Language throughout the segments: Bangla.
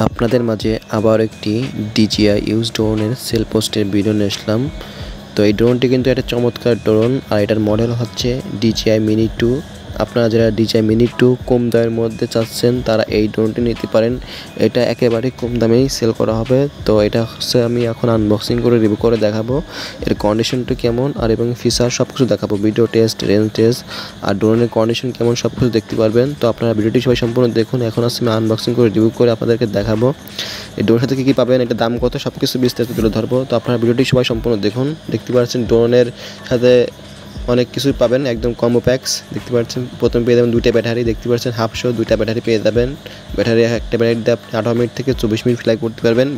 আপনাদের মাঝে আবার একটি DJI ইউজ ড্রোনের সেল পোস্টের ভিডিও নিয়ে আসলাম। তো এই ড্রোনটি কিন্তু একটা চমৎকার ড্রোন, আর এটার মডেল হচ্ছে DJI Mini 2। আপনারা যারা DJI Mini 2 কম দামের মধ্যে চাচ্ছেন তারা এই ড্রোনটি নিতে পারেন। এটা একেবারে কম দামেই সেল করা হবে। তো এটা হচ্ছে আমি এখন আনবক্সিং করে রিভিউ করে দেখাবো এর কন্ডিশনটা কেমন আর এবং ফিচার সব কিছু দেখাবো, ভিডিও টেস্ট, রেঞ্জ টেস্ট আর ড্রোনের কন্ডিশন কেমন সব কিছু দেখতে পারবেন। তো আপনারা ভিডিওটি সবাই সম্পূর্ণ দেখুন। এখন আসছে আমি আনবক্সিং করে রিভিউ করে আপনাদেরকে দেখাবো এই ড্রোনের সাথে কী পাবেন, এটা দাম কত, সব কিছু বিস্তারিত তুলে ধরবো। তো আপনারা ভিডিওটি সবাই সম্পূর্ণ দেখুন। দেখতে পাচ্ছেন ড্রোনের সাথে অনেক কিছুই পাবেন, একদম কম্বো প্যাকস দেখতে পাচ্ছেন। প্রথমে পেয়ে যাবেন দুইটা ব্যাটারি, দেখতে পাচ্ছেন হাফশো দুইটা ব্যাটারি পেয়ে যাবেন। ব্যাটারি একটা ব্যাটারি দিয়ে আপনি 18 মিনিট থেকে 24 মিনিট ফ্লাই করতে পারবেন।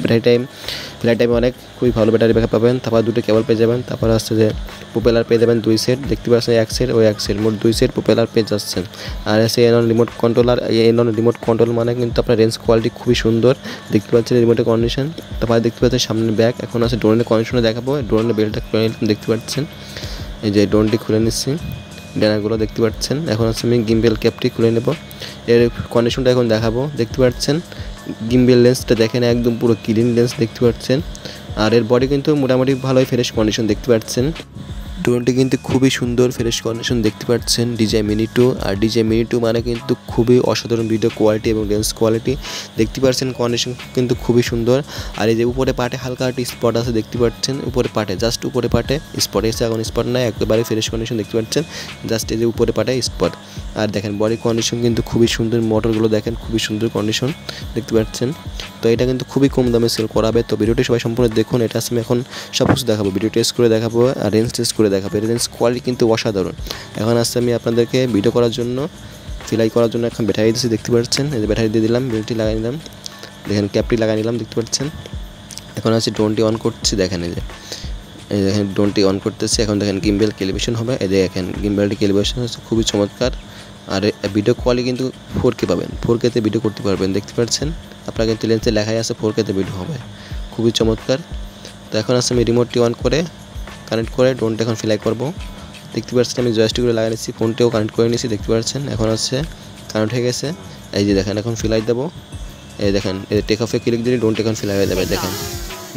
ফ্লাই টাইম অনেক খুবই ভালো ব্যাটারি ব্যাকআপ পাবেন। তারপর দুটো কেবল পেয়ে যাবেন। তারপর আসছে যে প্রোপেলার পেয়ে যাবেন 2 সেট, দেখতে পাচ্ছেন এক সেট ও এক সেট, মোট 2 সেট প্রোপেলার পেয়ে যাচ্ছেন। আর আছে এনন রিমোট কন্ট্রোলার। এনন রিমোট কন্ট্রোল মানে কিন্তু আপনার রেঞ্জ কোয়ালিটি খুবই সুন্দর, দেখতে পাচ্ছেন রিমোটের কন্ডিশন। তারপর দেখতে পাচ্ছেন সামনের ব্যাগ। এখন আছে ড্রোনের কন্ডিশনে দেখাবো। ড্রোনের বেলটা খুলে নিলাম, দেখতে পাচ্ছেন এই যে ড্রোনটি খুলে নিচ্ছি, ডানাগুলো দেখতে পাচ্ছেন। এখন হচ্ছে আমি গিম্বেল ক্যাপটি খুলে নেব, এর কন্ডিশনটা এখন দেখাবো। দেখতে পাচ্ছেন গিম্বেল লেন্সটা দেখেন একদম পুরো ক্লিন লেন্স দেখতে পাচ্ছেন। আর এর বডি কিন্তু মোটামুটি ভালোই ফ্রেশ কন্ডিশন দেখতে পাচ্ছেন। ড্রোনটি কিন্তু খুবই সুন্দর ফ্রেশ কন্ডিশন দেখতে পাচ্ছেন DJI Mini 2। আর DJI Mini 2 মানে কিন্তু খুবই অসাধারণ ভিডিও কোয়ালিটি এবং লেন্স কোয়ালিটি দেখতে পাচ্ছেন। কন্ডিশন কিন্তু খুবই সুন্দর। আর এই যে উপরে পাটে হালকা একটি স্পট আছে, দেখতে পাচ্ছেন উপরে পাটে, জাস্ট উপরে পাটে স্পট এসে, এখন স্পট নাই, একেবারে ফ্রেশ কন্ডিশন দেখতে পাচ্ছেন, জাস্ট এই যে উপরে পাটে স্পট। আর দেখেন বডি কন্ডিশন কিন্তু খুবই সুন্দর, মোটরগুলো দেখেন খুবই সুন্দর কন্ডিশন দেখতে পাচ্ছেন। তো এটা কিন্তু খুবই কম দামে সেল করাবে। তো ভিডিওটি সবাই সম্পূর্ণ দেখুন। এটা আমি এখন সব কিছু দেখাবো, ভিডিও টেস্ট করে দেখাবো আর রেঞ্জ টেস্ট করে দেখাবো। রেঞ্জ কোয়ালিটি কিন্তু অসাধারণ। এখন আসছে আমি আপনাদেরকে ভিডিও করার জন্য, ফ্লাই করার জন্য এখন ব্যাটারি দিচ্ছি, দেখতে পাচ্ছেন এই যে ব্যাটারি দিয়ে দিলাম, বেলটি লাগাই নিলাম, দেখেন ক্যাপটি লাগাই নিলাম, দেখতে পাচ্ছেন। এখন আছে ড্রোনটি অন করছি, দেখেন এই যে দেখেন ড্রোনটি অন করতেছে। এখন দেখেন গিম্বেল ক্যালিব্রেশন হবে, এই দেখেন গিম্বেলটি ক্যালিব্রেশন হচ্ছে খুবই চমৎকার। আর ভিডিও কোয়ালিটি কিন্তু 4K পাবেন, 4K তে ভিডিও করতে পারবেন, দেখতে পাচ্ছেন। আপনার কিন্তু লেন্সে লেখাই আছে 4K তে ভিডিও হবে, খুবই চমৎকার। তো এখন আছে আমি রিমোটটি অন করে কানেক্ট করে ড্রোনটা এখন ফ্লাই করব। দেখতে পাচ্ছেন আমি জয়স্টিকগুলো লাগিয়ে নিচ্ছি, ফোনটিও কানেক্ট করে নিচ্ছি, দেখতে পাচ্ছেন। এখন আছে কানেক্ট হয়ে গেছে, এই যে দেখেন এখন ফ্লাই দেবো, এই দেখেন এই টেক অফে ক্লিক দিলে ড্রোনটা এখন ফ্লাই হয়ে যাবে। দেখেন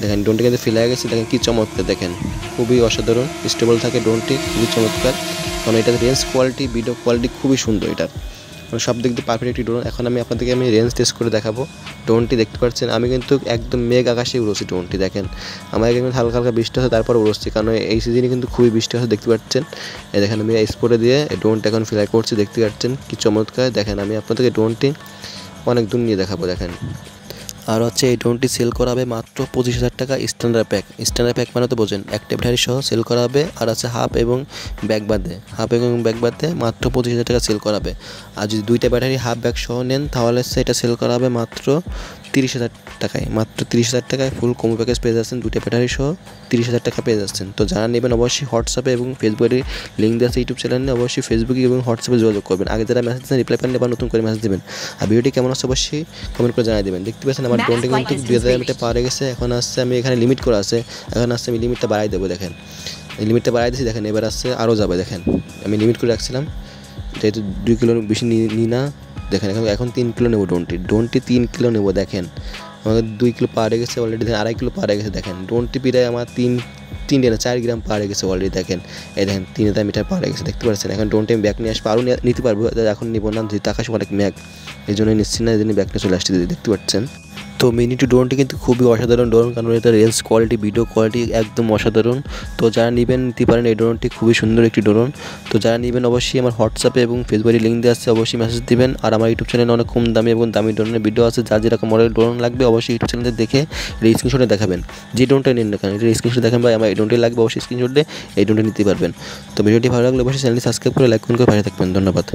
দেখেন ড্রোনটা কিন্তু ফ্লাই হয়ে গেছে, দেখেন কী চমৎকার, দেখেন খুবই অসাধারণ স্টেবল থাকে ড্রোনটি, খুবই চমৎকার। কারণ এটার রেঞ্জ কোয়ালিটি, ভিডিও কোয়ালিটি খুবই সুন্দর, এটার মানে সব দিক দিয়ে পারফেক্ট একটি ড্রোন। এখন আমি আপনাদেরকে রেঞ্জ টেস্ট করে দেখাবো। ড্রোনটি দেখতে পাচ্ছেন আমি কিন্তু একদম মেঘ আকাশে উড়োচ্ছি ড্রোনটি, দেখেন আমার কিন্তু হালকা হালকা বৃষ্টি হচ্ছে, তারপর উড়োচ্ছি, কারণ এই সিজনে কিন্তু খুবই বৃষ্টি হচ্ছে, দেখতে পাচ্ছেন। এই দেখেন আমি স্পটে দিয়ে ড্রোনটা এখন ফ্লাই করছি, দেখতে পাচ্ছেন কি চমৎকার। দেখেন আমি আপনাদেরকে ড্রোনটি অনেক দূর নিয়ে দেখাবো, দেখেন। আর হচ্ছে এই ড্রোনটি সেল করা হবে মাত্র 25,000 টাকা স্ট্যান্ডার্ড প্যাক। স্ট্যান্ডার্ড প্যাক মানে তো বোঝেন, একটা ব্যাটারি সহ সেল করা হবে। আর আছে হাফ এবং ব্যাক বাদে, মাত্র 25,000 টাকা সেল করা হবে। আর যদি দুইটা ব্যাটারি হাফ ব্যাগ সহ নেন তাহলে সেটা সেল করা হবে মাত্র 30,000 টাকায়। মাত্র 30,000 টাকায় ফুল কম্বো প্যাকেজ পেয়ে যাচ্ছেন, দুইটা ব্যাটারি সহ 30,000 টাকা পেয়ে যাচ্ছেন। তো যারা নেবেন অবশ্যই হোয়াটসঅ্যাপে এবং ফেসবুকে লিঙ্ক দেওয়া আছে ইউটিউব চ্যানেলে, অবশ্যই ফেসবুকে এবং হোয়াটসঅ্যাপে যোগাযোগ করবেন। আগে যারা মেসেজ দেন রিপ্লাই পান, এবার নতুন করে মেসেজ দেবেন। আর ভিডিওটি কেমন আছে অবশ্যই কমেন্ট করে জানিয়ে দেবেন। দেখতে পাচ্ছেন আমার ড্রোনটি কিন্তু 2000 মিটার পার হয়ে গেছে। এখন আসছে আমি এখানে লিমিট করা আছে, এখন আসছে আমি লিমিটটা বাড়াই দেবো, দেখেন এই লিমিটটা বাড়াই দিয়েছি, দেখেন এবার আসছে আরও যাবে। দেখেন আমি লিমিট করে রাখছিলাম যেহেতু 2 কিলোর বেশি নিই না, দেখেন এখন 3 কিলো নেবো, ড্রোনটি 3 কিলো নেবো। দেখেন আমাদের 2 কিলো পার হয়ে গেছে অলরেডি, দেখেন 2.5 কিলো পার হয়ে গেছে। দেখেন ড্রোনটি প্রায় আমার 4 গ্রাম পার হয়ে গেছে অলরেডি। দেখেন এই দেখেন 3000 মিটার পার হয়ে গেছে, দেখতে পাচ্ছেন। এখন ড্রোনটি আমি ব্যাক নিয়ে আসবো, আরও নিতে পারবো, এখন নিবো না, যেহেতু আকাশে অনেক ম্যাগ, এই জন্যই নিচ্ছি না, এই জন্য ব্যাক নিয়ে চলে আসছি, দেখতে পাচ্ছেন। তো Mini 2 ড্রোনটি কিন্তু খুবই অসাধারণ ড্রোন, কারণ এটা রেঞ্জ কোয়ালিটি, ভিডিও কোয়ালিটি একদম অসাধারণ। তো যারা নেবেন নিতে পারেন, এই ড্রোনটি খুবই সুন্দর একটি ড্রোন। তো যারা নেবেন অবশ্যই আমার হোয়াটসঅ্যাপে এবং ফেসবুকে লিঙ্ক দেওয়া আছে, অবশ্যই মেসেজ দিবেন। আর আমার ইউটিউব চ্যানেলে অনেক কম দামি এবং দামি ড্রোনের ভিডিও আছে, যার যেরকম মডেলের ড্রোন লাগবে অবশ্যই ইউটিউব চ্যানেলে দেখে এই স্ক্রিনশটে দেখাবেন, যে ড্রোনটা নিন না কেন এটা স্ক্রিনশট দেখাবেন, বা আমার এই ড্রোনটি লাগবে অবশ্যই স্ক্রিনশট দিয়ে এই ড্রোনটা নিতে পারবেন। তো ভিডিওটি ভালো লাগলে অবশ্যই চ্যানেলটি সাবস্ক্রাইব করে লাইক করে পাশে থাকবেন। ধন্যবাদ।